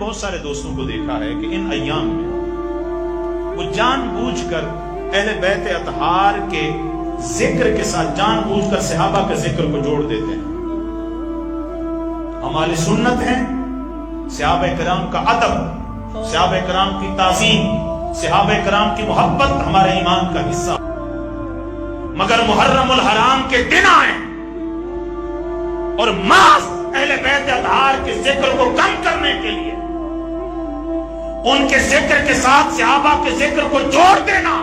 بہت سارے دوستوں کو دیکھا ہے کہ ان ایام میں وہ جان بوجھ کر اہل بیت اطہار کے ذکر کے ساتھ جان بوجھ کر صحابہ کے ذکر کو جوڑ دیتے ہیں. ہماری سنت ہے صحابہ کرام کا ادب، صحابہ کرام کی تعظیم، صحابہ کرام کی محبت ہمارے ایمان کا حصہ. مگر محرم الحرام کے دن آئے اور محض اہل بیت اطہار کے ذکر کو کم کرنے کے لیے ان کے ذکر کے ساتھ صحابہ کے ذکر کو جوڑ دینا،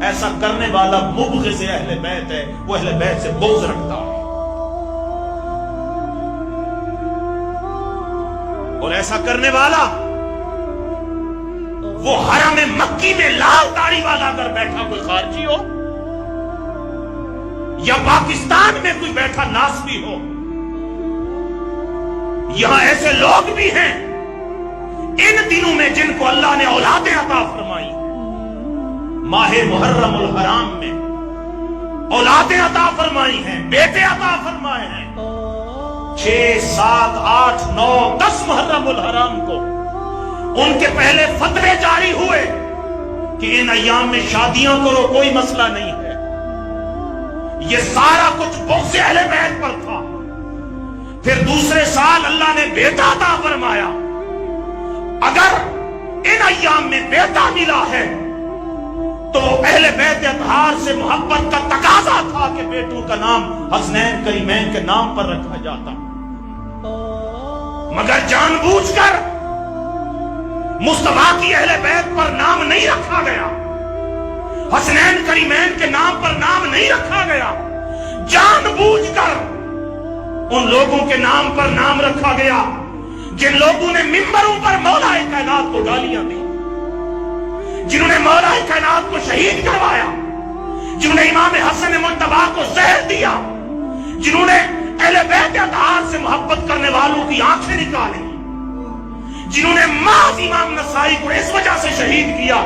ایسا کرنے والا مبغض اہل بیت ہے، وہ اہل بیت سے بغض رکھتا ہے. اور ایسا کرنے والا وہ حرم مکی میں لال داڑھی والا اگر بیٹھا کوئی خارجی ہو یا پاکستان میں کوئی بیٹھا ناسبی ہو، یہاں ایسے لوگ بھی ہیں ان دنوں میں جن کو اللہ نے اولادیں عطا فرمائی، ماہ محرم الحرام میں اولادیں عطا فرمائی ہیں، بیٹے عطا فرمائے ہیں. 6، 7، 8، 9، 10 محرم الحرام کو ان کے پہلے فتوے جاری ہوئے کہ ان ایام میں شادیاں کرو، کوئی مسئلہ نہیں ہے. یہ سارا کچھ بغض اہل بیت پر تھا. پھر دوسرے سال اللہ نے بیٹا عطا فرمایا. اگر ان ایام میں بیٹا ملا ہے تو اہل بیت اطہار سے محبت کا تقاضا تھا کہ بیٹوں کا نام حسنین کریمین کے نام پر رکھا جاتا. مگر جان بوجھ کر مصطفیٰ کی اہل بیت پر نام نہیں رکھا گیا، حسنین کریمین کے نام پر نام نہیں رکھا گیا. جان بوجھ کر ان لوگوں کے نام پر نام رکھا گیا جن لوگوں نے ممبروں پر مولا کائنات کو گالیاں دی، جنہوں نے مولا کائنات کو شہید کروایا، جنہوں نے امام حسن مجتبی کو زہر دیا، جنہوں نے اہل بیت اطہار سے محبت کرنے والوں کی آنکھیں نکالی، جنہوں نے محض امام نسائی کو اس وجہ سے شہید کیا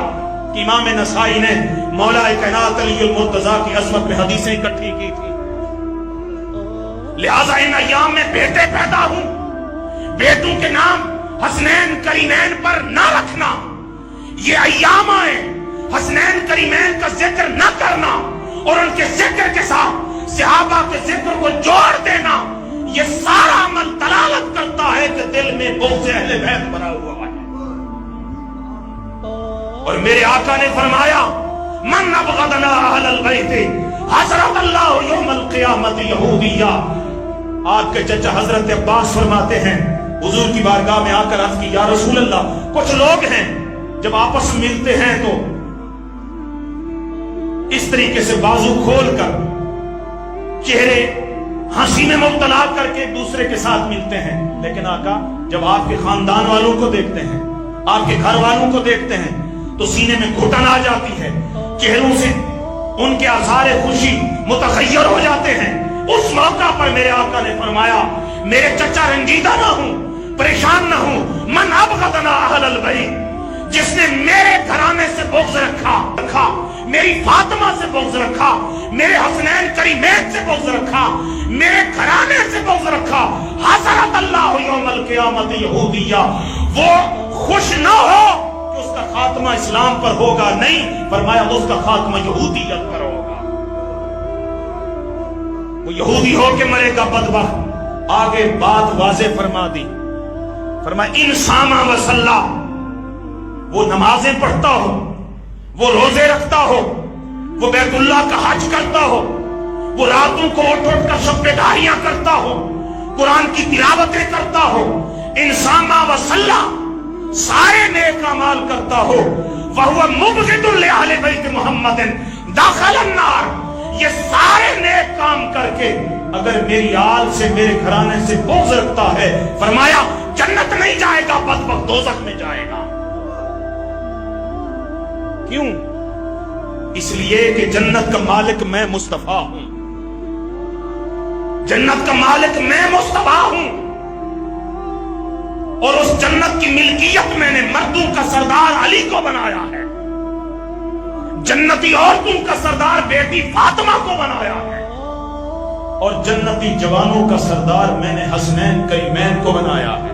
کہ امام نسائی نے مولا کائنات علی المرتضیٰ کی عظمت میں حدیثیں اکٹھی کی تھی. لہذا ان ایام میں بیٹے پیدا ہوں، بیٹوں کے نام حسنین کریمین پر نہ رکھنا. یہ ایام آئے حسنین کریمین کا ذکر نہ کرنا اور ان کے ذکر کے ساتھ صحابہ کے ذکر کو جوڑ دینا، یہ سارا عمل دلالت کرتا ہے کہ دل میں بغض اہل بیت بھرا ہوا ہے. اور میرے آقا نے فرمایا من ابغضنا اہل البیت حضرت اللہ یوم القیامت یہودیہ. آپ کے چچا حضرت عباس فرماتے ہیں حضور کی بارگاہ میں آ کر عرض کی یا رسول اللہ، کچھ لوگ ہیں جب آپس میں ملتے ہیں تو اس طریقے سے بازو کھول کر چہرے ہنسی میں مبتلا کر کے ایک دوسرے کے ساتھ ملتے ہیں، لیکن آقا جب آپ کے خاندان والوں کو دیکھتے ہیں، آپ کے گھر والوں کو دیکھتے ہیں تو سینے میں گھٹن آ جاتی ہے، چہروں سے ان کے آثار خوشی متغیر ہو جاتے ہیں. اس موقع پر میرے آقا نے فرمایا میرے چچا رنجیدہ نہ ہوں، پریشان نہ ہوں. من ابغضنا اہل البیت، جس نے میرے گھرانے سے بغض رکھا، میری فاطمہ سے بغض رکھا، میرے حسنین کریمین سے بغض رکھا، میرے گھرانے سے بغض رکھا، حضرت اللہ یوم القیامت یہودیہ، وہ خوش نہ ہو کہ اس کا خاتمہ اسلام پر ہوگا، نہیں، فرمایا اس کا خاتمہ یہودیت پر ہوگا، وہ یہودی ہو کے مرے گا بدبخت. آگے بات واضح فرما دی، فرمایا ان ساما وصلا، وہ نمازیں پڑھتا ہو، وہ روزے رکھتا ہو، وہ بیت اللہ کا حج کرتا ہو، وہ راتوں کو اٹھ اٹھ کر شب بیداریاں کرتا ہو، قرآن کی تلاوتیں کرتا ہو، ان ساما وصلا، سارے نیک اعمال کرتا ہو، وَهُوَ مُبْغِضٌ لِأَهْلِ بَيْتِ مُحَمَّدٍ دَخَلَ النَّارِ، یہ سارے نیک کام کر کے اگر میری آل سے، میرے گھرانے سے بغض رکھتا ہے، فرمایا جنت نہیں جائے گا، بدبخت دوزخ میں جائے گا. کیوں؟ اس لیے کہ جنت کا مالک میں مصطفیٰ ہوں، جنت کا مالک میں مصطفیٰ ہوں، اور اس جنت کی ملکیت میں نے مردوں کا سردار علی کو بنایا ہے، جنتی عورتوں کا سردار بیٹی فاطمہ کو بنایا ہے، اور جنتی جوانوں کا سردار میں نے حسنین کریمین کو بنایا ہے.